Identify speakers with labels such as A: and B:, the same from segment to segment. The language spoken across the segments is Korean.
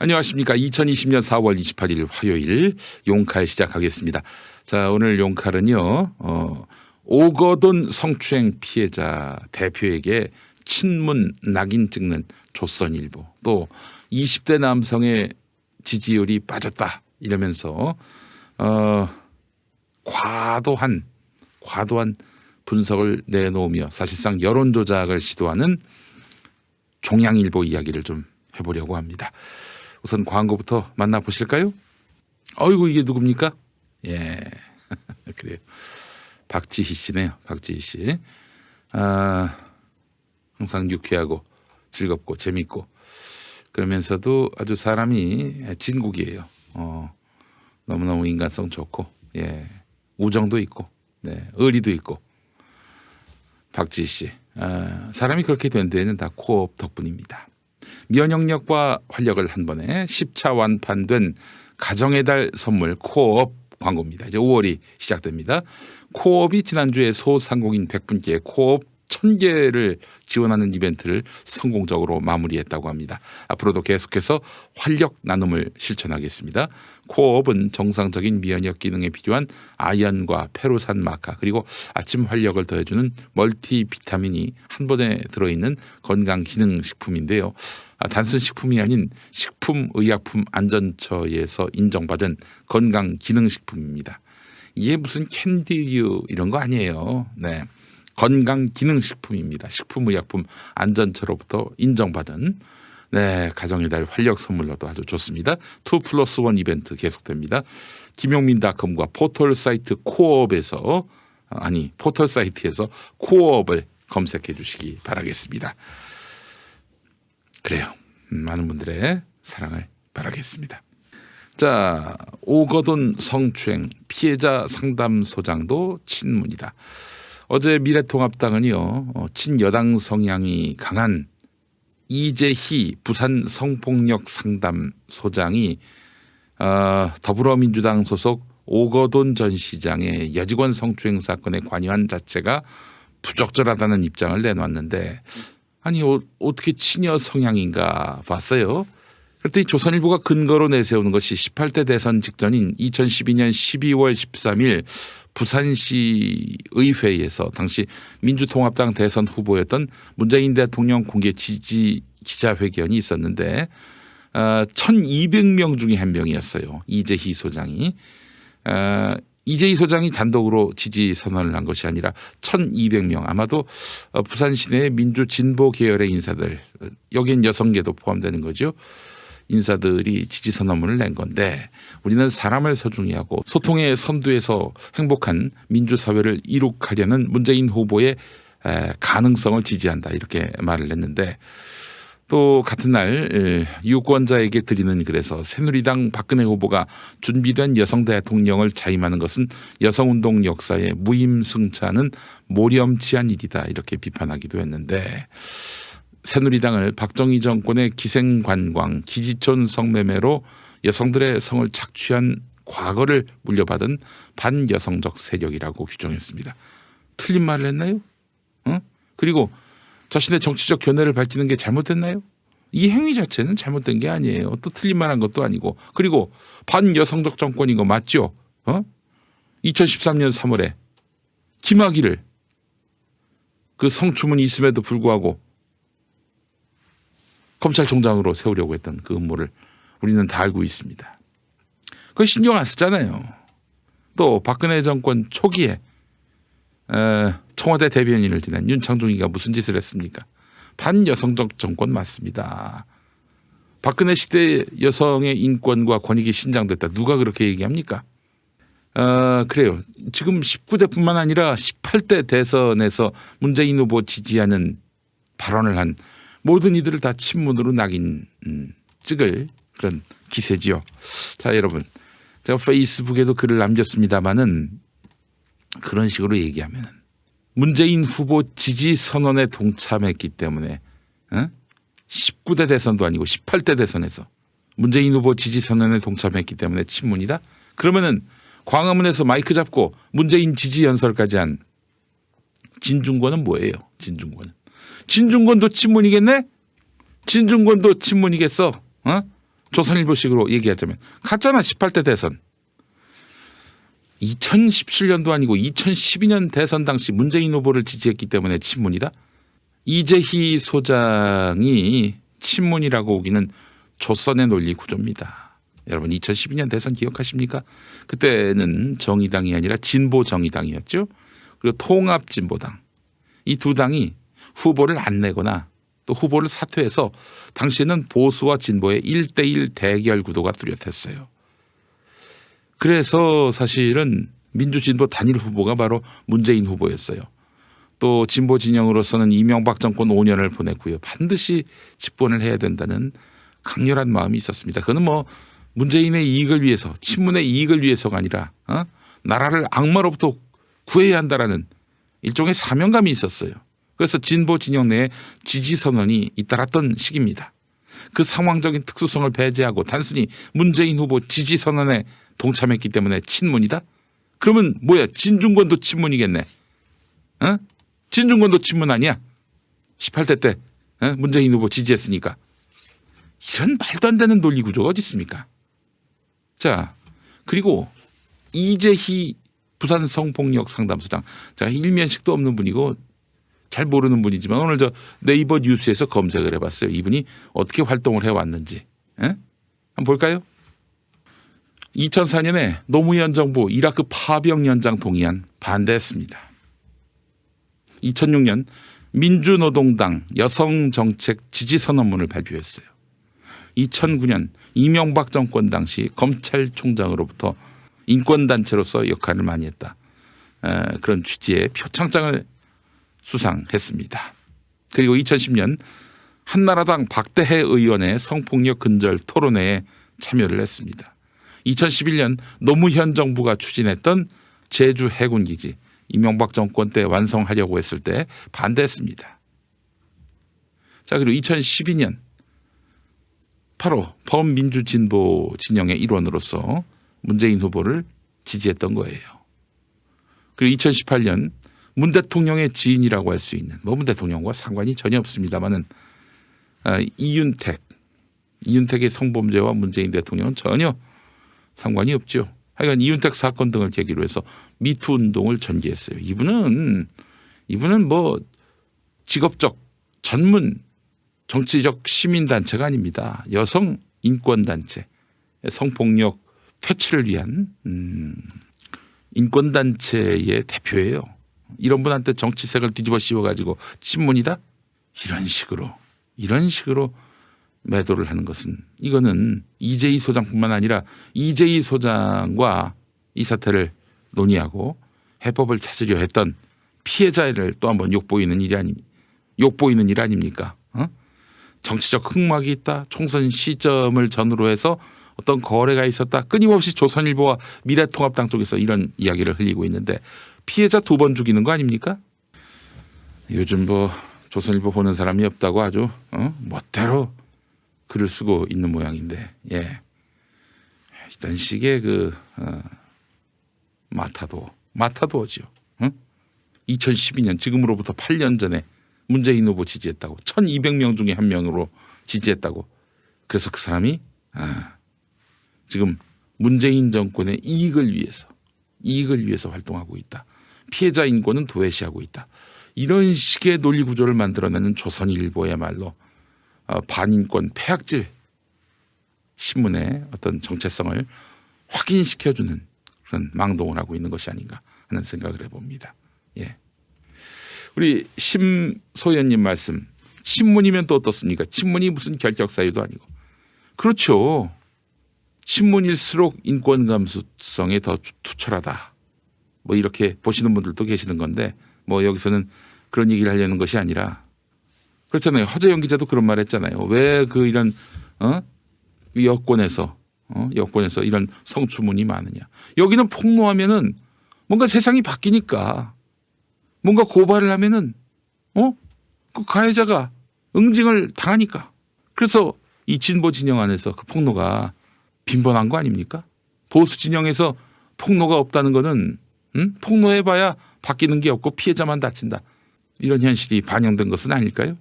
A: 안녕하십니까. 2020년 4월 28일 화요일 용칼 시작하겠습니다. 자, 오늘 용칼은요. 오거돈 성추행 피해자 대표에게 친문 낙인 찍는 조선일보, 또 20대 남성의 지지율이 빠졌다 이러면서 과도한 분석을 내놓으며 사실상 여론 조작을 시도하는 종양일보 이야기를 좀 해보려고 합니다. 우선 광고부터 만나보실까요? 어이구, 이게 누굽니까? 예, 그래요. 박지희 씨네요. 박지희 씨. 항상 유쾌하고 즐겁고 재밌고 그러면서도 아주 사람이 진국이에요. 너무너무 인간성 좋고, 예, 우정도 있고, 네, 의리도 있고. 박지희 씨. 사람이 그렇게 된 데는 다 코업 덕분입니다. 면역력과 활력을 한 번에 10차 완판된 가정의 달 선물 코업 광고입니다. 이제 5월이 시작됩니다. 코업이 지난주에 소상공인 100분께 코업 1000개를 지원하는 이벤트를 성공적으로 마무리했다고 합니다. 앞으로도 계속해서 활력 나눔을 실천하겠습니다. 코업은 정상적인 면역 기능에 필요한 아연과 페로산 마카, 그리고 아침 활력을 더해주는 멀티 비타민이 한 번에 들어있는 건강 기능 식품인데요. 단순 식품이 아닌 식품의약품안전처에서 인정받은 건강 기능 식품입니다. 이게 무슨 캔디류 이런 거 아니에요. 네. 건강 기능 식품입니다. 식품의약품 안전처로부터 인정받은, 네, 가정의 달 활력 선물로도 아주 좋습니다. 2+1 이벤트 계속됩니다. 김용민닷컴과 포털 사이트 코업에서 포털 사이트에서 코업을 검색해 주시기 바라겠습니다. 그래요. 많은 분들의 사랑을 바라겠습니다. 자, 오거돈 성추행 피해자 상담소장도 친문이다. 어제 미래통합당은요, 친여당 성향이 강한 이재희 부산 성폭력 상담소장이 더불어민주당 소속 오거돈 전 시장의 여직원 성추행 사건에 관여한 자체가 부적절하다는 입장을 내놨는데, 아니 어떻게 친여 성향인가 봤어요. 그랬더니 조선일보가 근거로 내세우는 것이 18대 대선 직전인 2012년 12월 13일 부산시 의회에서 당시 민주통합당 대선 후보였던 문재인 대통령 공개 지지 기자회견이 있었는데 1200명 중에 한 명이었어요. 이재희 소장이. 이재희 소장이 단독으로 지지 선언을 한 것이 아니라 1200명, 아마도 부산 시내의 민주 진보 계열의 인사들, 여기엔 여성계도 포함되는 거죠. 인사들이 지지 선언문을 낸 건데, 우리는 사람을 소중히 하고 소통의 선두에서 행복한 민주사회를 이룩하려는 문재인 후보의 가능성을 지지한다, 이렇게 말을 했는데, 또 같은 날 유권자에게 드리는 글에서 새누리당 박근혜 후보가 준비된 여성 대통령을 자임하는 것은 여성운동 역사의 무임승차는 모렴치한 일이다, 이렇게 비판하기도 했는데, 새누리당을 박정희 정권의 기생관광, 기지촌 성매매로 여성들의 성을 착취한 과거를 물려받은 반여성적 세력이라고 규정했습니다. 틀린 말을 했나요? 그리고 자신의 정치적 견해를 밝히는 게 잘못됐나요? 이 행위 자체는 잘못된 게 아니에요. 또 틀린 말한 것도 아니고. 그리고 반여성적 정권인 거 맞죠? 2013년 3월에 김학의를 그 성추문이 있음에도 불구하고 검찰총장으로 세우려고 했던 그 음모를 우리는 다 알고 있습니다. 그거 신경 안 쓰잖아요. 또 박근혜 정권 초기에 청와대 대변인을 지낸 윤창중이가 무슨 짓을 했습니까? 반여성적 정권 맞습니다. 박근혜 시대 여성의 인권과 권익이 신장됐다. 누가 그렇게 얘기합니까? 그래요. 지금 19대뿐만 아니라 18대 대선에서 문재인 후보 지지하는 발언을 한 모든 이들을 다 친문으로 낙인 찍을 그런 기세지요. 자, 여러분, 제가 페이스북에도 글을 남겼습니다마는 그런 식으로 얘기하면 문재인 후보 지지 선언에 동참했기 때문에 19대 대선도 아니고 18대 대선에서 문재인 후보 지지 선언에 동참했기 때문에 친문이다? 그러면은 광화문에서 마이크 잡고 문재인 지지 연설까지 한 진중권은 뭐예요? 진중권도 친문이겠네? 진중권도 친문이겠어? 조선일보식으로 얘기하자면 갔잖아 18대 대선. 2017년도 아니고 2012년 대선 당시 문재인 후보를 지지했기 때문에 친문이다. 이재희 소장이 친문이라고 오기는 조선의 논리 구조입니다. 여러분 2012년 대선 기억하십니까? 그때는 정의당이 아니라 진보정의당이었죠. 그리고 통합진보당. 이 두 당이 후보를 안 내거나 또 후보를 사퇴해서 당시에는 보수와 진보의 1대1 대결 구도가 뚜렷했어요. 그래서 사실은 민주진보 단일 후보가 바로 문재인 후보였어요. 또 진보 진영으로서는 이명박 정권 5년을 보냈고요. 반드시 집권을 해야 된다는 강렬한 마음이 있었습니다. 그거는 뭐 문재인의 이익을 위해서 친문의 이익을 위해서가 아니라 나라를 악마로부터 구해야 한다라는 일종의 사명감이 있었어요. 그래서 진보 진영 내에 지지 선언이 잇따랐던 시기입니다. 그 상황적인 특수성을 배제하고 단순히 문재인 후보 지지 선언에 동참했기 때문에 친문이다? 그러면 뭐야? 진중권도 친문이겠네. 진중권도 친문 아니야? 18대 때 문재인 후보 지지했으니까. 이런 말도 안 되는 논리 구조가 어디 있습니까? 자, 그리고 이재희 부산 성폭력 상담소장. 제가 일면식도 없는 분이고 잘 모르는 분이지만 오늘 저 네이버 뉴스에서 검색을 해봤어요. 이분이 어떻게 활동을 해왔는지. 한번 볼까요? 2004년에 노무현 정부 이라크 파병 연장 동의안 반대했습니다. 2006년 민주노동당 여성정책 지지선언문을 발표했어요. 2009년 이명박 정권 당시 검찰총장으로부터 인권단체로서 역할을 많이 했다. 그런 취지의 표창장을 수상했습니다. 그리고 2010년 한나라당 박대해 의원의 성폭력 근절 토론회에 참여를 했습니다. 2011년 노무현 정부가 추진했던 제주 해군기지 이명박 정권 때 완성하려고 했을 때 반대했습니다. 자, 그리고 2012년 바로 범민주진보 진영의 일원으로서 문재인 후보를 지지했던 거예요. 그리고 2018년 문 대통령의 지인이라고 할 수 있는 문 대통령과 상관이 전혀 없습니다만은 이윤택의 성범죄와 문재인 대통령은 전혀 상관이 없죠. 하여간 이윤택 사건 등을 계기로 해서 미투 운동을 전개했어요. 이분은 뭐 직업적 전문 정치적 시민단체가 아닙니다. 여성 인권단체, 성폭력 퇴치를 위한 인권단체의 대표예요. 이런 분한테 정치색을 뒤집어 씌워가지고 친문이다? 이런 식으로 매도를 하는 것은 이거는 이재희 소장뿐만 아니라 이재희 소장과 이 사태를 논의하고 해법을 찾으려 했던 피해자를 또 한번 욕보이는 일 아닙니까? 정치적 흑막이 있다. 총선 시점을 전후로 해서 어떤 거래가 있었다. 끊임없이 조선일보와 미래통합당 쪽에서 이런 이야기를 흘리고 있는데 피해자 2번 죽이는 거 아닙니까? 요즘 뭐 조선일보 보는 사람이 없다고 아주 멋대로 글을 쓰고 있는 모양인데, 예, 이런 식의 마타도어죠. 2012년 지금으로부터 8년 전에 문재인 후보 지지했다고 1200명 중에 한 명으로 지지했다고. 그래서 그 사람이 지금 문재인 정권의 이익을 위해서 활동하고 있다. 피해자 인권은 도외시하고 있다. 이런 식의 논리 구조를 만들어내는 조선일보야말로 반인권 폐악질 신문의 어떤 정체성을 확인시켜주는 그런 망동을 하고 있는 것이 아닌가 하는 생각을 해봅니다. 예. 우리 심소연님 말씀, 친문이면 또 어떻습니까? 친문이 무슨 결격사유도 아니고. 그렇죠. 친문일수록 인권 감수성이 더 투철하다. 뭐 이렇게 보시는 분들도 계시는 건데 뭐 여기서는 그런 얘기를 하려는 것이 아니라 그렇잖아요. 허재영 기자도 그런 말 했잖아요. 왜 이런 여권에서 이런 성추문이 많으냐. 여기는 폭로하면은 뭔가 세상이 바뀌니까 뭔가 고발을 하면은 그 가해자가 응징을 당하니까. 그래서 이 진보 진영 안에서 그 폭로가 빈번한 거 아닙니까? 보수 진영에서 폭로가 없다는 거는 폭로해봐야 바뀌는 게 없고 피해자만 다친다. 이런 현실이 반영된 것은 아닐까요?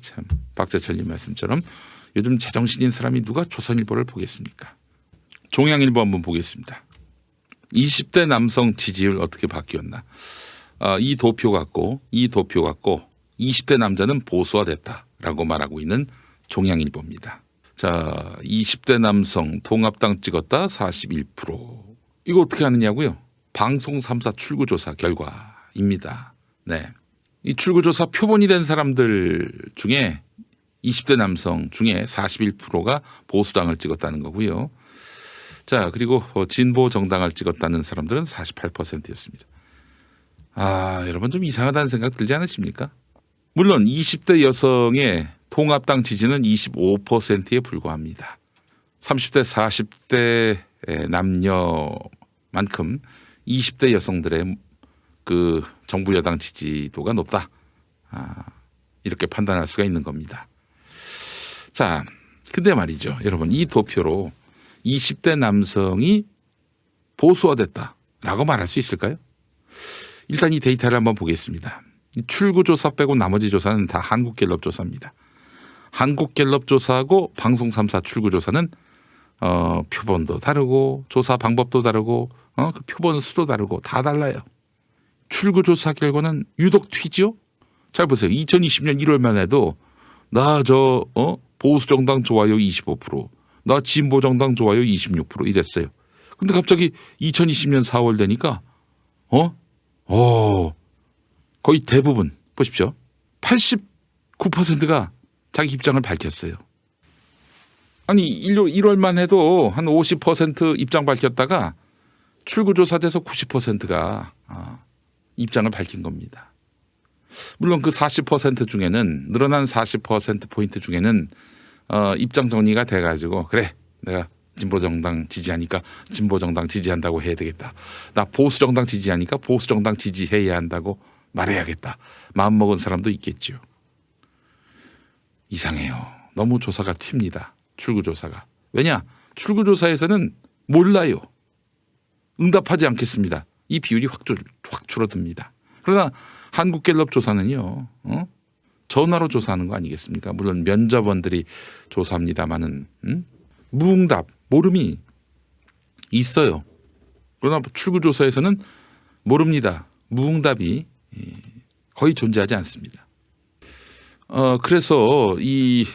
A: 참 박재철님 말씀처럼 요즘 제정신인 사람이 누가 조선일보를 보겠습니까? 종양일보 한번 보겠습니다. 20대 남성 지지율 어떻게 바뀌었나. 이 도표 갖고 20대 남자는 보수화됐다라고 말하고 있는 종양일보입니다. 자, 20대 남성 통합당 찍었다 41%. 이거 어떻게 하느냐고요? 방송 3사 출구조사 결과입니다. 네, 이 출구조사 표본이 된 사람들 중에 20대 남성 중에 41%가 보수당을 찍었다는 거고요. 자, 그리고 진보 정당을 찍었다는 사람들은 48%였습니다. 여러분 좀 이상하다는 생각 들지 않으십니까? 물론 20대 여성의 통합당 지지는 25%에 불과합니다. 30대, 40대 남녀만큼 20대 여성들의 그 정부 여당 지지도가 높다. 이렇게 판단할 수가 있는 겁니다. 자, 근데 말이죠. 여러분, 이 도표로 20대 남성이 보수화됐다라고 말할 수 있을까요? 일단 이 데이터를 한번 보겠습니다. 출구조사 빼고 나머지 조사는 다 한국갤럽 조사입니다. 한국갤럽 조사하고 방송 3사 출구조사는 표본도 다르고 조사 방법도 다르고 그 표본 수도 다르고 다 달라요. 출구조사 결과는 유독 튀죠. 잘 보세요. 2020년 1월만 해도 나 보수정당 좋아요 25%, 나 진보정당 좋아요 26% 이랬어요. 근데 갑자기 2020년 4월 되니까 거의 대부분 보십시오. 89%가 자기 입장을 밝혔어요. 아니 1월만 해도 한 50% 입장 밝혔다가 출구조사돼서 90%가 입장을 밝힌 겁니다. 물론 그 40% 중에는 늘어난 40%포인트 중에는 입장 정리가 돼가지고 그래 내가 진보정당 지지하니까 진보정당 지지한다고 해야 되겠다. 나 보수정당 지지하니까 보수정당 지지해야 한다고 말해야겠다. 마음먹은 사람도 있겠죠. 이상해요. 너무 조사가 튑니다. 출구조사가. 왜냐? 출구조사에서는 몰라요. 응답하지 않겠습니다. 이 비율이 확 줄어듭니다. 그러나 한국갤럽 조사는요. 전화로 조사하는 거 아니겠습니까? 물론 면접원들이 조사합니다마는 무응답, 모름이 있어요. 그러나 출구조사에서는 모릅니다. 무응답이 거의 존재하지 않습니다. 그래서 이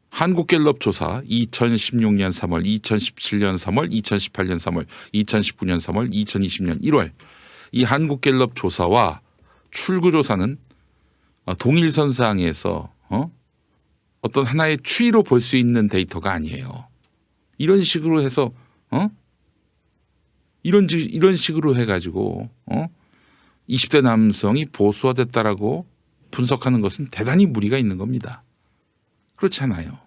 A: 한국갤럽 조사 2016년 3월, 2017년 3월, 2018년 3월, 2019년 3월, 2020년 1월 이 한국갤럽 조사와 출구조사는 동일선상에서 어떤 하나의 추이로 볼 수 있는 데이터가 아니에요. 이런 식으로 해서 이런 식으로 해가지고 20대 남성이 보수화됐다라고 분석하는 것은 대단히 무리가 있는 겁니다. 그렇지 않아요.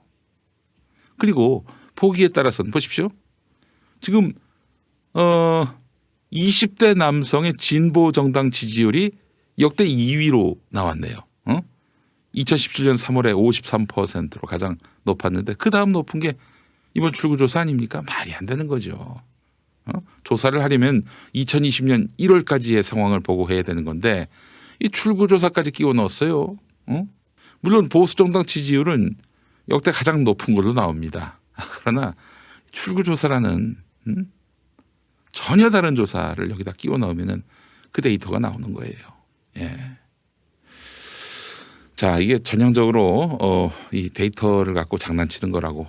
A: 그리고 보기에 따라서는 보십시오. 지금 20대 남성의 진보 정당 지지율이 역대 2위로 나왔네요. 2017년 3월에 53%로 가장 높았는데 그 다음 높은 게 이번 출구조사 아닙니까? 말이 안 되는 거죠. 조사를 하려면 2020년 1월까지의 상황을 보고 해야 되는 건데 이 출구조사까지 끼워 넣었어요. 물론 보수정당 지지율은 역대 가장 높은 걸로 나옵니다. 그러나 출구조사라는 전혀 다른 조사를 여기다 끼워 넣으면 그 데이터가 나오는 거예요. 예. 자, 이게 전형적으로 이 데이터를 갖고 장난치는 거라고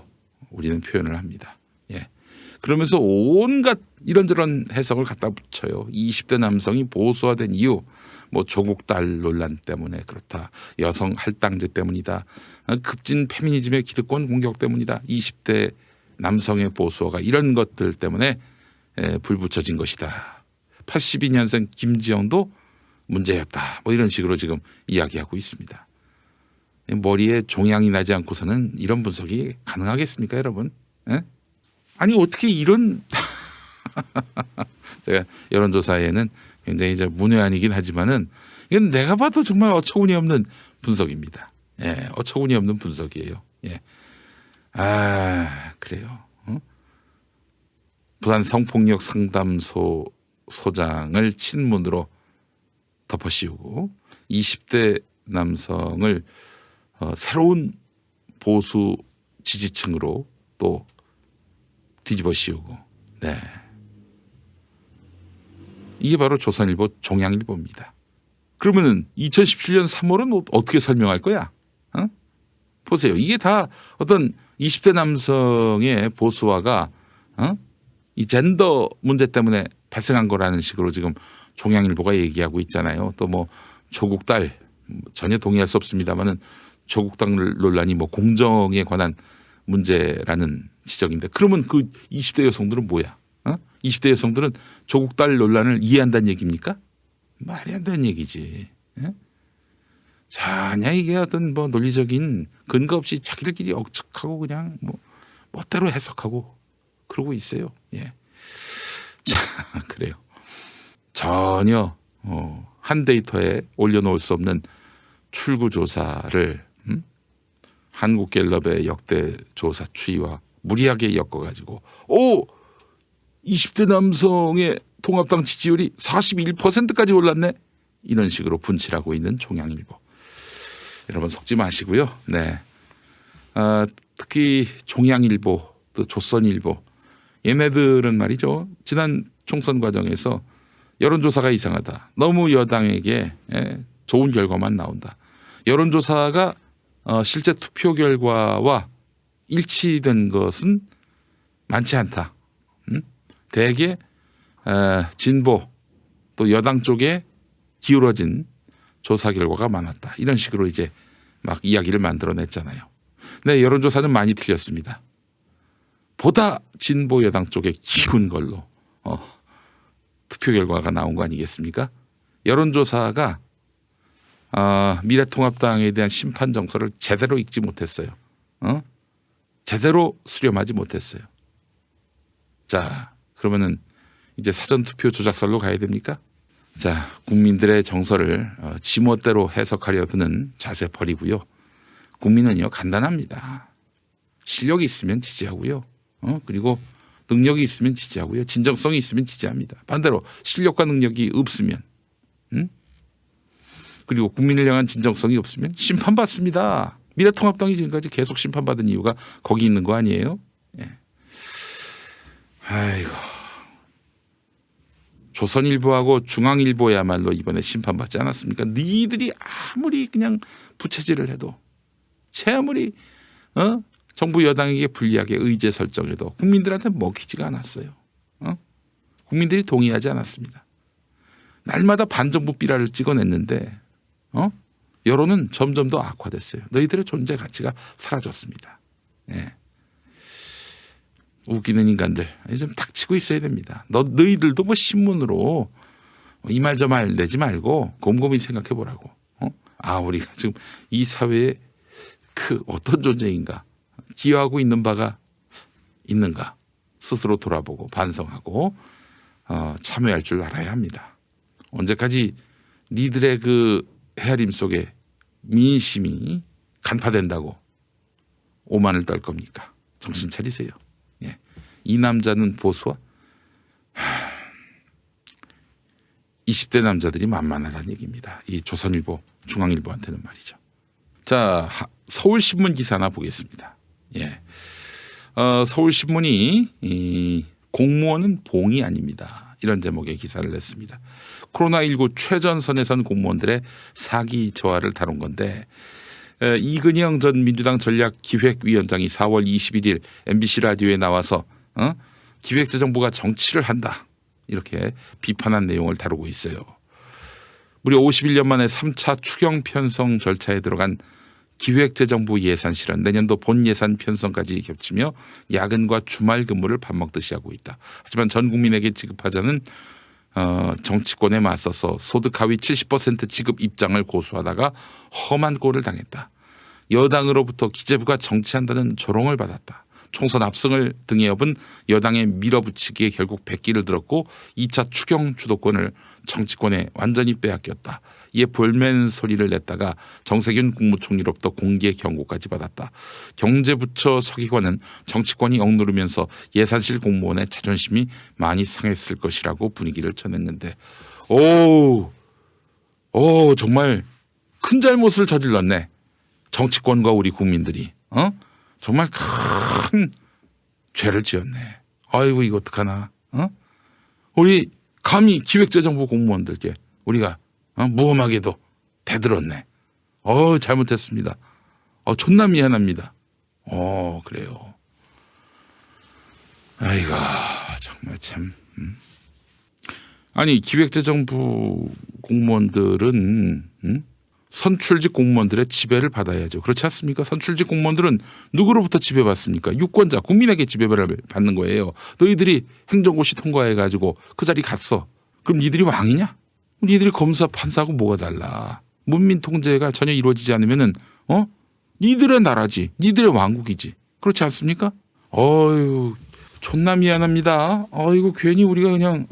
A: 우리는 표현을 합니다. 예. 그러면서 온갖 이런저런 해석을 갖다 붙여요. 20대 남성이 보수화된 이유, 뭐 조국 딸 논란 때문에 그렇다. 여성 할당제 때문이다. 급진 페미니즘의 기득권 공격 때문이다. 20대 남성의 보수화가 이런 것들 때문에 불붙여진 것이다. 82년생 김지영도 문제였다. 뭐 이런 식으로 지금 이야기하고 있습니다. 머리에 종양이 나지 않고서는 이런 분석이 가능하겠습니까, 여러분? 에? 아니 어떻게 이런 제가 여론조사에는 굉장히 이제 문외한이긴 하지만은 이건 내가 봐도 정말 어처구니 없는 분석입니다. 예, 어처구니 없는 분석이에요. 예. 그래요. 부산 성폭력 상담소 소장을 친문으로 덮어씌우고 20대 남성을 새로운 보수 지지층으로 또 뒤집어 씌우고. 네. 이게 바로 조선일보 종양일보입니다. 그러면은 2017년 3월은 어떻게 설명할 거야? 어? 보세요. 이게 다 어떤 20대 남성의 보수화가 이 젠더 문제 때문에 발생한 거라는 식으로 지금 종양일보가 얘기하고 있잖아요. 또 뭐 조국 딸 전혀 동의할 수 없습니다만은 조국 딸 논란이 뭐 공정에 관한 문제라는 지적인데 그러면 그 20대 여성들은 뭐야? 20대 여성들은 조국 딸 논란을 이해한다는 얘기입니까? 말이 안 되는 얘기지. 전혀 이게 어떤 뭐 논리적인 근거 없이 자기들끼리 억측하고 그냥 뭐 멋대로 해석하고 그러고 있어요. 예. 자, 그래요. 전혀 한 데이터에 올려놓을 수 없는 출구 조사를 한국갤럽의 역대 조사 추이와 무리하게 엮어가지고 20대 남성의 통합당 지지율이 41%까지 올랐네. 이런 식으로 분칠하고 있는 종양일보. 여러분 속지 마시고요. 네. 특히 종양일보 또 조선일보 얘네들은 말이죠. 지난 총선 과정에서 여론조사가 이상하다. 너무 여당에게 좋은 결과만 나온다. 여론조사가 실제 투표 결과와 일치된 것은 많지 않다. 대개 진보 또 여당 쪽에 기울어진 조사 결과가 많았다. 이런 식으로 이제 막 이야기를 만들어냈잖아요. 네, 여론조사는 많이 틀렸습니다. 보다 진보 여당 쪽에 기운 걸로 투표 결과가 나온 거 아니겠습니까? 여론조사가 미래통합당에 대한 심판 정서를 제대로 읽지 못했어요. 제대로 수렴하지 못했어요. 자, 그러면은 이제 사전투표 조작설로 가야 됩니까? 자, 국민들의 정서를 지멋대로 해석하려 드는 자세 버리고요. 국민은요 간단합니다. 실력이 있으면 지지하고요. 그리고 능력이 있으면 지지하고요. 진정성이 있으면 지지합니다. 반대로 실력과 능력이 없으면 그리고 국민을 향한 진정성이 없으면 심판받습니다. 미래통합당이 지금까지 계속 심판받은 이유가 거기 있는 거 아니에요? 예. 아이고. 조선일보하고 중앙일보야말로 이번에 심판받지 않았습니까? 니들이 아무리 그냥 부채질을 해도 아무리 정부 여당에게 불리하게 의제 설정해도 국민들한테 먹히지가 않았어요. 국민들이 동의하지 않았습니다. 날마다 반정부 삐라를 찍어냈는데 여론은 점점 더 악화됐어요. 너희들의 존재 가치가 사라졌습니다. 예. 웃기는 인간들 좀 닥치고 있어야 됩니다. 너희들도 뭐 신문으로 이 말 저 말 내지 말고 곰곰이 생각해 보라고. 우리가 지금 이 사회에 그 어떤 존재인가 기여하고 있는 바가 있는가 스스로 돌아보고 반성하고 참여할 줄 알아야 합니다. 언제까지 니들의 그 헤아림 속에 민심이 간파된다고 오만을 떨 겁니까? 정신 차리세요. 예. 이 남자는 보수와 20대 남자들이 만만하다는 얘기입니다. 이 조선일보, 중앙일보한테는 말이죠. 자, 서울신문 기사 하나 보겠습니다. 예. 서울신문이 공무원은 봉이 아닙니다. 이런 제목의 기사를 냈습니다. 코로나19 최전선에 선 공무원들의 사기 저하를 다룬 건데 이근영 전 민주당 전략기획위원장이 4월 21일 MBC 라디오에 나와서 기획재정부가 정치를 한다 이렇게 비판한 내용을 다루고 있어요. 무려 51년 만에 3차 추경 편성 절차에 들어간 기획재정부 예산 실현, 내년도 본 예산 편성까지 겹치며 야근과 주말 근무를 밥 먹듯이 하고 있다. 하지만 전 국민에게 지급하자는 정치권에 맞서서 소득 하위 70% 지급 입장을 고수하다가 험한 꼴을 당했다. 여당으로부터 기재부가 정치한다는 조롱을 받았다. 총선 압승을 등에 업은 여당의 밀어붙이기에 결국 백기를 들었고 2차 추경 주도권을 정치권에 완전히 빼앗겼다. 이에 볼멘 소리를 냈다가 정세균 국무총리로부터 공개 경고까지 받았다. 경제부처 서기관은 정치권이 억누르면서 예산실 공무원의 자존심이 많이 상했을 것이라고 분위기를 전했는데 정말 큰 잘못을 저질렀네. 정치권과 우리 국민들이. 정말 큰 죄를 지었네. 아이고 이거 어떡하나. 우리 감히 기획재정부 공무원들께 우리가 무엄하게도 대들었네. 잘못했습니다. 존나 미안합니다. 그래요. 아이고 정말 참. 아니 기획재정부 공무원들은 선출직 공무원들의 지배를 받아야죠. 그렇지 않습니까? 선출직 공무원들은 누구로부터 지배받습니까? 유권자, 국민에게 지배를 받는 거예요. 너희들이 행정고시 통과해가지고 그 자리 갔어. 그럼 니들이 왕이냐? 니들이 검사, 판사하고 뭐가 달라? 문민 통제가 전혀 이루어지지 않으면은 니들의 나라지, 니들의 왕국이지. 그렇지 않습니까? 존나 미안합니다. 이거 괜히 우리가 그냥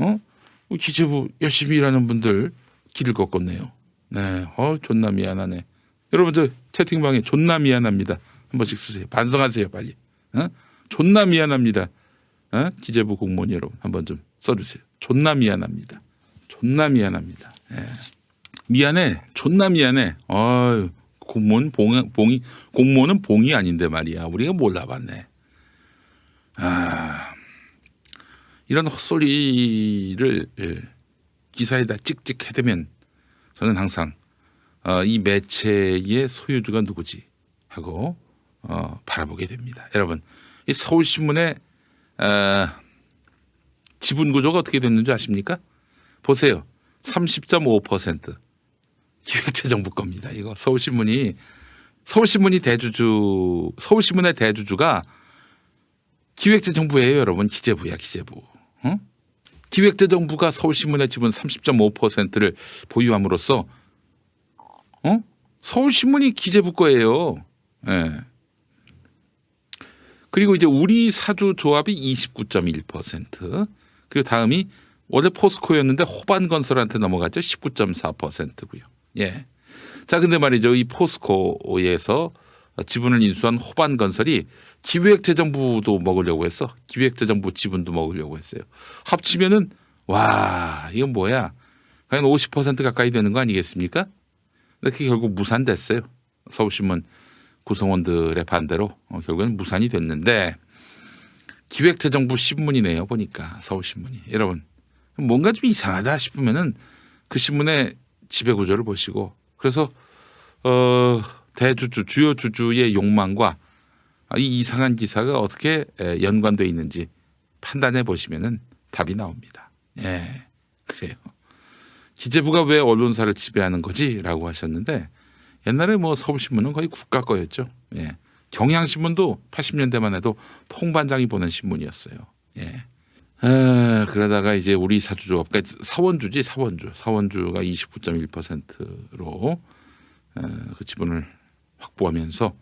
A: 기재부 열심히 일하는 분들 길을 꺾었네요. 네, 존나 미안하네. 여러분들 채팅방에 존나 미안합니다. 한 번씩 쓰세요. 반성하세요, 빨리. 존나 미안합니다. 기재부 공무원 여러분 한번 좀 써주세요. 존나 미안합니다. 존나 미안합니다. 네. 미안해. 존나 미안해. 공무원 공무원은 봉이 아닌데 말이야. 우리가 몰라봤네. 이런 헛소리를 기사에다 찍찍 해대면 저는 항상 이 매체의 소유주가 누구지 하고 바라보게 됩니다. 여러분, 이 서울신문의 지분 구조가 어떻게 됐는지 아십니까? 보세요. 30.5% 기획재정부 겁니다. 이거 서울신문의 대주주, 서울신문의 대주주가 기획재정부예요, 여러분. 기재부야, 기재부. 기획재정부가 서울신문의 지분 30.5%를 보유함으로써 서울신문이 기재부 거예요. 네. 그리고 이제 우리 사주조합이 29.1%, 그리고 다음이 원래 포스코였는데 호반건설한테 넘어갔죠. 19.4%고요. 예. 자, 근데 말이죠. 이 포스코에서 지분을 인수한 호반건설이 기획재정부도 먹으려고 했어. 기획재정부 지분도 먹으려고 했어요. 합치면은 와, 이건 뭐야? 과연 50% 가까이 되는 거 아니겠습니까? 근데 그게 결국 무산됐어요. 서울신문 구성원들의 반대로 결국엔 무산이 됐는데 기획재정부 신문이네요. 보니까 서울신문이. 여러분 뭔가 좀 이상하다 싶으면은 그 신문의 지배구조를 보시고 그래서 대주주, 주요 주주의 욕망과 이 이상한 기사가 어떻게 연관되어 있는지 판단해 보시면은 답이 나옵니다. 예, 그래요. 기재부가 왜 언론사를 지배하는 거지라고 하셨는데 옛날에 뭐 서울신문은 거의 국가 거였죠. 예, 경향신문도 80년대만 해도 통반장이 보는 신문이었어요. 예. 그러다가 이제 우리 사주조합, 그러니까 사원주가 29.1%로 그 지분을 확보하면서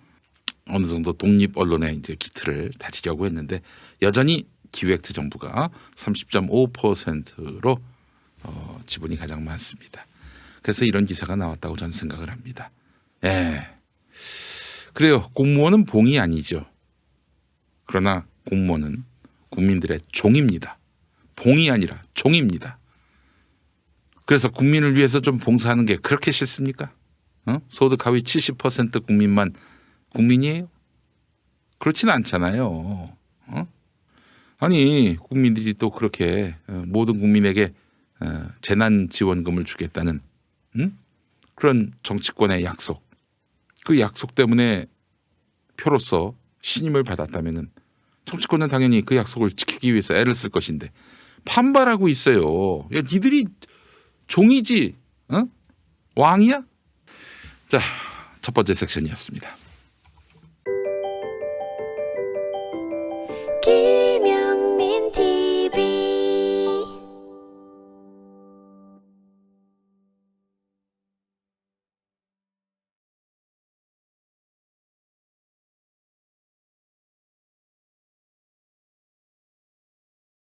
A: 어느 정도 독립 언론의 이제 기틀을 다지려고 했는데 여전히 기획재정부가 30.5%로 지분이 가장 많습니다. 그래서 이런 기사가 나왔다고 저는 생각을 합니다. 예. 그래요. 공무원은 봉이 아니죠. 그러나 공무원은 국민들의 종입니다. 봉이 아니라 종입니다. 그래서 국민을 위해서 좀 봉사하는 게 그렇게 싫습니까? 소득 하위 70% 국민만 국민이에요? 그렇지는 않잖아요. 아니 국민들이 또 그렇게 모든 국민에게 재난지원금을 주겠다는 그런 정치권의 약속, 그 약속 때문에 표로서 신임을 받았다면은 정치권은 당연히 그 약속을 지키기 위해서 애를 쓸 것인데 반발하고 있어요. 야, 니들이 종이지, 왕이야? 자, 첫 번째 섹션이었습니다.